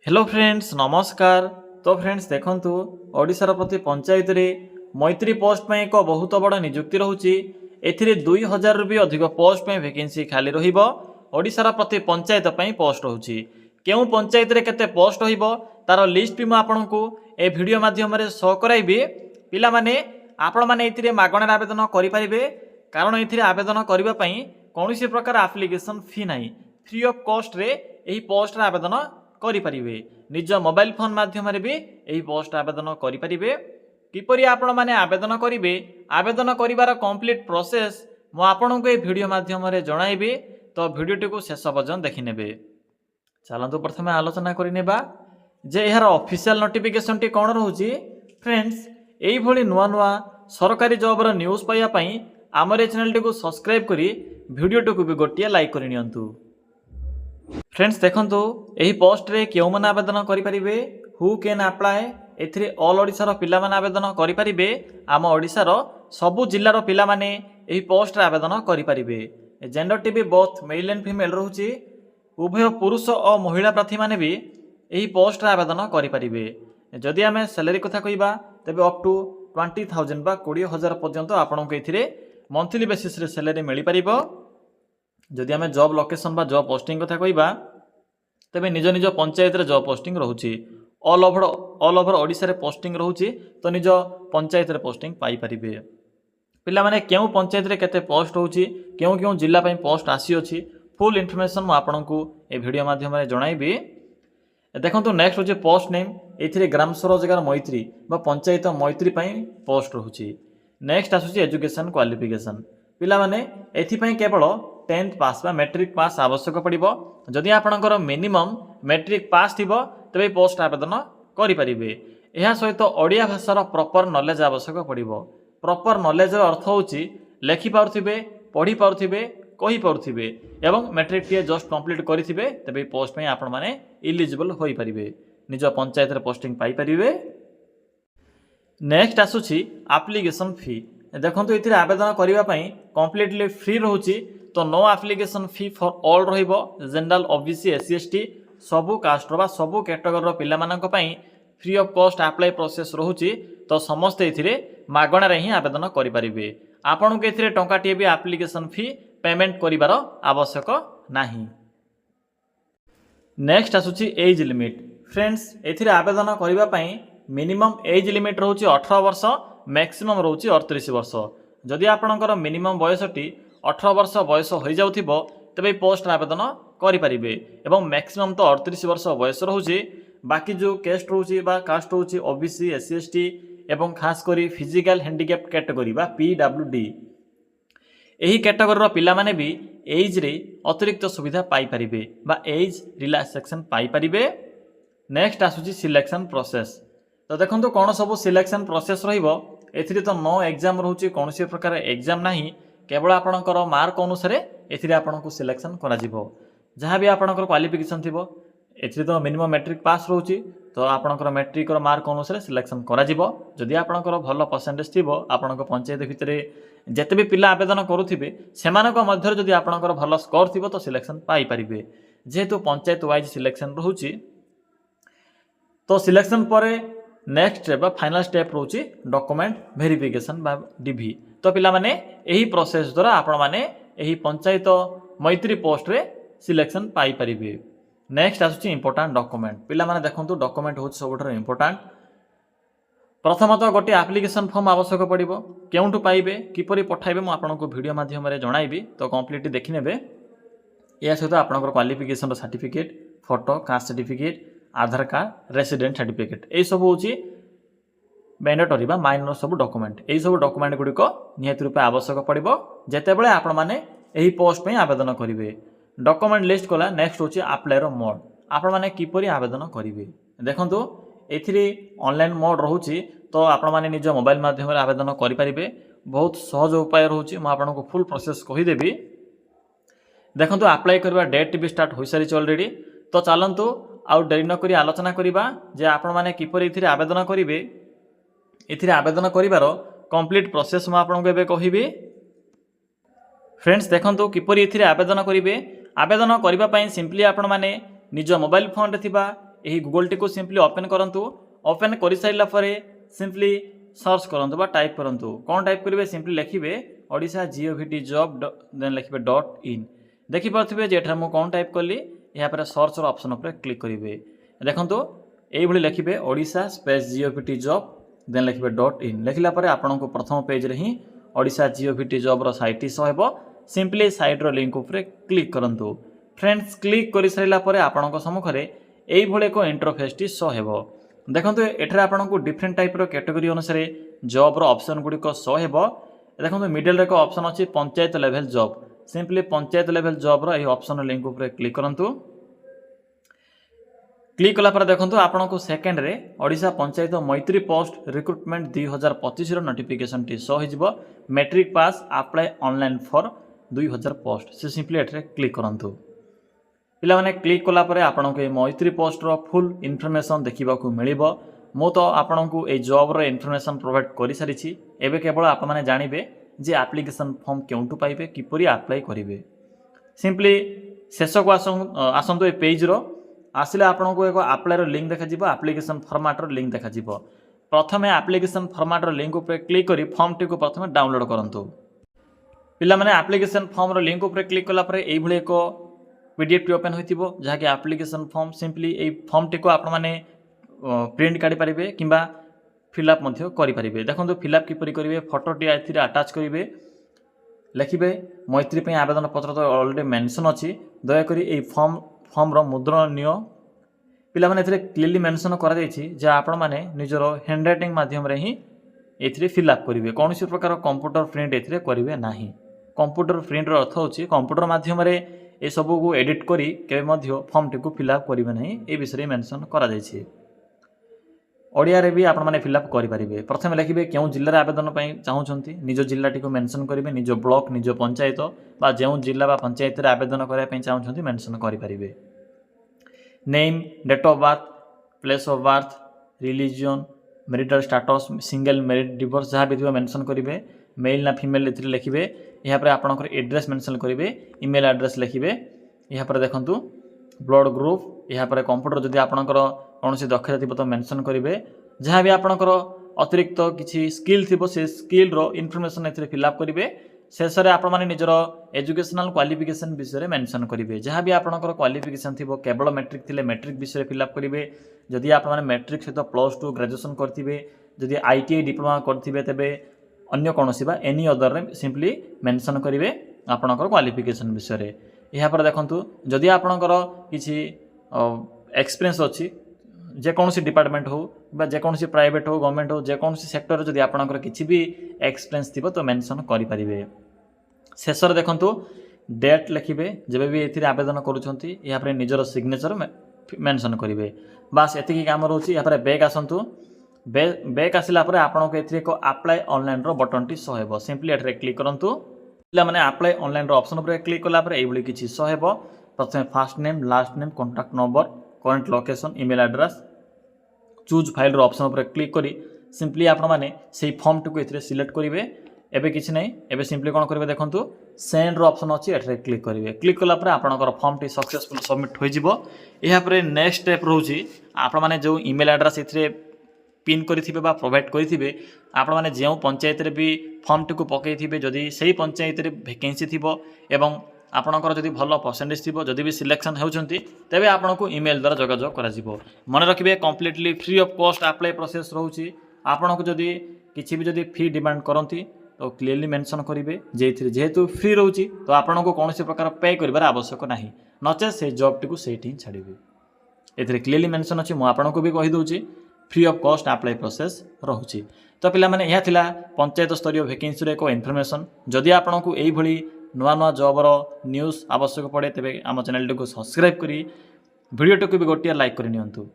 Hello friends नमस्कार। तो friends देखंतु ओडिशार प्रति पंचायत रे मैत्री पोस्ट में एक बहुत बड़ नियुक्ति रहुची। एथिरे 2000 रु भी अधिक पोस्ट में वैकेंसी खाली रहिबो। ओडिशार प्रति पंचायत पई पोस्ट रहुची। केउ पंचायत रे केते पोस्ट रहिबो तार लिस्ट भी म आपनकु ए वीडियो माध्यम रे शो कराइबी। पिला माने आपण माने एथिरे मागणा आवेदन करि परिबे, कारण एथिरे आवेदन करिबा पई कोनोसी प्रकार एप्लिकेशन फी नाही। फ्री ऑफ कॉस्ट रे एही पोस्ट रे आवेदन करिपारिबे। निज मोबाइल फोन माध्यम रे भी एही पोस्ट आवेदन करिपारिबे। किपरि आपण माने आवेदन करिवे, आवेदन करिवार कंप्लीट प्रोसेस मु आपनकु ए वीडियो माध्यम रे जणाइबे। तो वीडियोटी को शेष पर्यंत देखि नेबे। चलंतु प्रथमे आलोचना करि नेबा जे एहार ऑफिशियल नोटिफिकेशन टी कोन रहउची। फ्रेंड्स एही भली नुवा नुवा सरकारी जॉब रो न्यूज़ पाइया पई हमर चैनल टी को सब्सक्राइब करी वीडियोटी को भी गोटिया लाइक करि नियंतु। फ्रेंड्स देखंतु एही पोस्ट रे केउ मन आवेदन करि परिबे, हु कैन अप्लाई। एथिरे ऑल ओडिसा रो पिला मन आवेदन करि परिबे। आम ओडिसा रो सबु जिल्ला रो पिला माने एही पोस्ट रे आवेदन करि परिबे। जेंडर टी भी बोथ मेल एंड फीमेल रहउची। उभय पुरुष और महिला प्रार्थी माने भी एही पोस्ट रे आवेदन करि परिबे। जदि आमे सैलरी कथा कहिबा तबे अप टू 20,000 बा 20,000 पर्यंत आपनक एथिरे मंथली बेसिस रे सैलरी मिलि परिबो। जदि आमे जॉब लोकेशन बा जॉब पोस्टिंग कथा कहिबा तबे निज निज पंचायत रे जॉब पोस्टिंग रहउची। ऑल ओवर ओडिसा रे पोस्टिंग रहउची। तो निज पंचायत रे पोस्टिंग पाई परिबे। पिला माने केउ पंचायत रे केते पोस्ट होउची, केउ केउ जिल्ला पई पोस्ट आसी अछि, फुल इन्फॉर्मेशन म आपनकु ए वीडियो माध्यम रे जणाइबी। देखंतु नेक्स्ट होची पोस्ट नेम। एथिरे ग्राम स्वरोजगार मैत्री बा पंचायत मैत्री पई पोस्ट रहउची। नेक्स्ट आसुची एजुकेशन क्वालिफिकेशन। पिला माने एथि पई केवल 10th पास बा मैट्रिक पास आवश्यक पड़िबो। जदि आपनकर मिनिमम मैट्रिक पास थिबो तबे पोस्ट आवेदन करि परिबे। एहा सहित ओडिया भाषार प्रॉपर नॉलेज आवश्यक पड़िबो। प्रॉपर नॉलेज रो अर्थ होची लेखि पारुथिबे, पढ़ी पारुथिबे, कहि पारुथिबे एवं मैट्रिक टी जस्ट कंप्लीट करिथिबे तबे पोस्ट पई आपण माने एलिजिबल होई परिबे। निज पंचायत रे पोस्टिंग पाई परिबे। नेक्स्ट आसुची एप्लिकेशन फी। देखंतु इथिरे आवेदन करिवा पई कंप्लीटली फ्री रहउची। तो no application fee for all रहिबो। जनरल ओबीसी एससी एसटी सबु कास्ट बा सबु कैटेगरी रो पिला मानक पई free of cost apply process रहउची। तो समस्त एथिरे मागणा रे ही आवेदन करि परिबे। आपन के एथिरे टंका टी भी एप्लिकेशन फी पेमेंट करिवार आवश्यक नाही। नेक्स्ट आसुची एज लिमिट। फ्रेंड्स एथिरे आवेदन करिवा पई मिनिमम एज लिमिट रहउची 18 वर्ष, मैक्सिमम रहउची 38 वर्ष। जदि आपनकर मिनिमम बयसटी 18 वर्ष बयस हो जाउथिबो तबे पोस्ट आवेदन करि परिबे एवं मैक्सिमम तो 38 वर्ष बयस रहउची। बाकी जो कैस्ट रहउची बा कास्ट रहउची ओबीसी एससी एसटी एवं खास करी फिजिकल हैंडिकैप कैटेगरी बा पीडब्ल्यूडी एही कैटेगरी रो पिला माने भी एज रे अतिरिक्त सुविधा पाई परिबे बा एज रिलैक्सेशन पाई परिबे। नेक्स्ट आसुची सिलेक्शन प्रोसेस। तो देखंतु कोन सब सिलेक्शन प्रोसेस रहिबो। एथिरे तो नो एग्जाम रहउची, कोनोसी प्रकार एग्जाम नाही। केवल आपणकर मार्क अनुसार एथिरे आपणको सिलेक्शन करा जिवो। जहाँ भी आपणकर क्वालिफिकेशन थिबो एथिरे तो मिनिमम मैट्रिक पास रहउची। तो आपणकर मैट्रिक रो मार्क अनुसार सिलेक्शन करा जिवो। जदि आपणकर भलो परसेंटेज थिबो आपणको पंचायत भितरे जेते भी पिला आवेदन करूथिबे सेमानक मध्य जदि आपणकर भलो स्कोर थिबो तो सिलेक्शन पाई परिबे। जेहेतु पंचायत वाइज सिलेक्शन रहउची तो सिलेक्शन परे नेक्स्ट स्टेप बा फाइनल स्टेप रहउची डॉक्यूमेंट वेरिफिकेशन बा डीवी। तो पिला माने एही प्रोसेस द्वारा आपण माने एही पंचायत मैत्री पोस्ट रे सिलेक्शन पाई परिबे। नेक्स्ट आसुची इंपोर्टेंट डॉक्यूमेंट। पिला माने देखंतु डॉक्यूमेंट होची सबठर इंपोर्टेंट। प्रथमतः गोटे एप्लिकेशन फॉर्म आवश्यक पड़िबो। केउंटु पाइबे, किपरि पठाइबे मु आपनको वीडियो माध्यम रे जणाइबी। तो कंप्लीट देखि नेबे। या सहित आपनकर qualification certificate, photo, caste certificate, आधार कार्ड, रेसिडेंट सर्टिफिकेट ए सब होची मैंडेटरी बा माइनर सब डॉक्यूमेंट। ए सब डॉक्यूमेंट गुडी को नियत रूपे आवश्यक पड़िबो जेते बेले आपण माने एही पोस्ट पे आवेदन करिवे। डॉक्यूमेंट लिस्ट कला। नेक्स्ट होची अप्लाई रो मोड। आपण माने किपरि आवेदन करिवे। देखंतु एथिरे ऑनलाइन मोड रहउची। तो आपण माने निज मोबाइल माध्यम रे आवेदन करि परिबे। बहुत सहज उपाय रहउची। म आपनको फुल प्रोसेस कहि देबी। देखंतु अप्लाई करबा डेट भी स्टार्ट होई सारी ऑलरेडी। तो चलंतु आउ देरी न करी आलोचना करिबा जे आपण माने किपरि एथिरे आवेदन करिवे। एथिरे आवेदन करिवार कंप्लीट प्रोसेस म आपनको एबे कहिबी। फ्रेंड्स देखंतु किपरि एथिरे आवेदन करिवे। आवेदन करिबा पई सिंपली आपण माने निज मोबाइल फोन रे थिबा यही गूगल टी को सिंपली ओपन करंतु ओपन कर सारा पर सिंपली सर्च करंतु बा टाइप करंतु कौन टाइप करेंगे सिंपली लिखिए ओडिशा GOVT जॉब देन लिखिए .in देखिपे जे एठार मु कौन टाइप कली यहाँ पर सर्च ऑप्शन पर क्लिक करेंगे देखो ये लिखिए Odisha space GOVT job then लिखिए .in लिखला पर आपन को प्रथम पेज रे ही ओडिशा GOVT जॉब रो साइट शो हेबो सिंपली साइट रो लिंक ऊपर क्लिक करंतु फ्रेंड्स क्लिक कर सारा पर आपन को सम्मुख रे एई भले को इंटरफेस टी शो हेबो देखंतु एठरे आपन को डिफरेंट टाइप रो कैटेगरी अनुसार जॉब रो ऑप्शन गुडी को शो हेबो देखंतु मिडिल रे को ऑप्शन अछि panchayat level job simply panchayat level job रो एई ऑप्शन लिंक ऊपर क्लिक करंतु क्लिक कला पर देखो आपन को सेकेंड रे ओडिशा पंचायत मैत्री पोस्ट रिक्रुटमेंट 2025 रो नोटिफिकेशन टी शो हो matric pass apply online for 2000 post से सिंपली एठरे क्लिक करंतु पिला माने क्लिक कला पर आपन को मैत्री पोस्ट रो फुल इन्फॉर्मेशन देखिबा को मिलिबो मो तो आपन को ए जॉब रो इन्फॉर्मेशन प्रोवाइड करि सारिछि एबे केवल आप माने जानिबे जे एप्लीकेशन फॉर्म केउंटु पाइबे किपरि अप्लाई करिवे सिंपली शेष को आसंतु ए पेज रो आसिले आपन को एक अप्लाई लिंक देखा एप्लिकेशन फॉर्मेट लिंक देखा प्रथम एप्लिकेशन फॉर्मेट लिंक ऊपर क्लिक करी फॉर्म टी को प्रथम डाउनलोड करंतु पिला माने एप्लिकेशन फॉर्म रो लिंक ऊपर क्लिक कला पर एई भले एक पीडीएफ टी ओपन होइतिबो जहा कि एप्लिकेशन फॉर्म सिंपली एई फॉर्म टी को आपण माने प्रिंट काढी परिबे किबा फिलअप मध्ये करि परिबे देखंतु फिलअप किपरि करिवे फोटो टी एथिरे अटैच करिवे लिखिबे मैत्री पे आवेदन पत्र तो ऑलरेडी मेंशन अछि दया करी एई फॉर्म रो मुद्रण नियो पिला माने एथिरे क्लियरली मेंशन करा जायछि जे आपण माने निजरो हैंड राइटिंग माध्यम रे ही एथिरे फिल अप करिवे कोनोसी प्रकार कंप्यूटर प्रिंट एथिरे करिवे नाही कंप्यूटर प्रिंट रो अर्थ होछि कंप्यूटर माध्यम रे ए सब को एडिट करी केबे मध्य फॉर्म टी को फिल अप करिवे नाही ए विषय मेंशन करा जायछि ओडिया रे भी आपण माने फिल अप करि परिबे प्रथम लिखिबे केउ जिल्ला रे आवेदन पई चाहउछंती निजो जिल्ला टी को मेंशन करिवे निजो ब्लॉक निजो पंचायत बा जेउ जिल्ला बा पंचायत रे आवेदन करै पई चाहउछंती मेंशन करि परिबे name date of birth place of birth religion marital status single married divorce जहाँ भी थी मेंशन करेंगे मेल ना फीमेल ए लिखिए यहाँ पर आपंकर एड्रेस मेंशन करेंगे ईमेल एड्रेस लिखिए यहाँ पर देखूँ ब्लड ग्रुप यहाँ पर कंप्यूटर जदि आपंकर कौन दक्षता थी तो मेंशन करेंगे जहाँ भी आपंकर अतिरिक्त किसी स्किल थी से स्किल रो इनफॉरमेशन ए फिलअप करेंगे शेष में आपण मैंने निजर एजुकेशनल क्वालिफिकेशन विषय मेंशन करेंगे जहाँ भी आपंकर क्वालिफिकेशन थी केवल मैट्रिक थी मैट्रिक विषय फिलअप करेंगे जदि आप मैट्रिक सहित +2 ग्रेजुएशन करेंगे जदि ITI डिप्लोमा करेंगे तेरे अन्य कौन बा एनी अदर रे सिंपली मेंशन करेंगे आपंकर क्वालिफिकेशन विषय यहाँ पर देखूँ जदि आपंकर किसी एक्सपीरियंस अच्छी जेकोसी डिपार्टमेंट हो जेकोसी प्राइवेट हो गवर्नमेंट हो जेकोसी सेक्टर जदि आपंकर किसी भी एक्सपीरियंस थी तो मेंशन करेंगे शेष देखूँ डेट लिखिए जब भी ये आवेदन करुँच यहाँ पर निजर सिग्नेचर मेंशन करेंगे बास एतिकी काम रोचे यहाँ पर बैक आसतु बैक आसला आपको एक अप्लाई ऑनलाइन रो बटन टी शो हो सिंपली एट क्लिक करूँ पे अप्लाई ऑनलाइन रो ऑप्शन पर क्लिक कलापर ये किसी शो हो प्रथम first name last name contact number current location email address choose file रो ऑप्शन पर क्लिक करी सिंपली आपण माने से फॉर्म टी को सिलेक्ट करेंगे एबे किसी नहीं एबे सिंपली कौन करेंगे देखूँ सेंड रो ऑप्शन अच्छी एट क्लिक करेंगे क्लिक कलापर आपंकर फॉर्म टी सक्सेसफुल सबमिट हो यापर नेक्स्ट स्टेप रोचे आपण माने जो ईमेल एड्रेस ए पिन करेंगे प्रोवाइड करेंगे आपण माने जो पंचायत रे भी फॉर्म टी को पकईथे जदि से पंचायत रे वैकेंसी थी एवं आपणकर जदि भल परसेंटेज थी जदि भी सिलेक्शन होती तेरे आपन को ईमेल द्वारा जोगाजोग कर मन रखिए completely free of cost apply process रोचे आपन को जदि किसी भी जदि फी डिमांड करती तो क्लीयरली मेंशन करेंगे जेहेतु फ्री रोचे तो आपन को कौन प्रकार पे कर आवश्यक ना नचे से जॉब टी को सही छाड़े ए क्लीयरली मेंशन अच्छी मुझे को भी कहीदे free of cost apply process रोचे तो पिला माने यह थिला पंचायत स्तरीय वैकेंसी एक इनफॉरमेशन जदि आपन को यही नुआ नुआ जॉबर न्यूज़ आवश्यक पड़े तेरे आम चैनल को सब्सक्राइब करी वीडियो टी को भी गोटे लाइक कर नियंतु।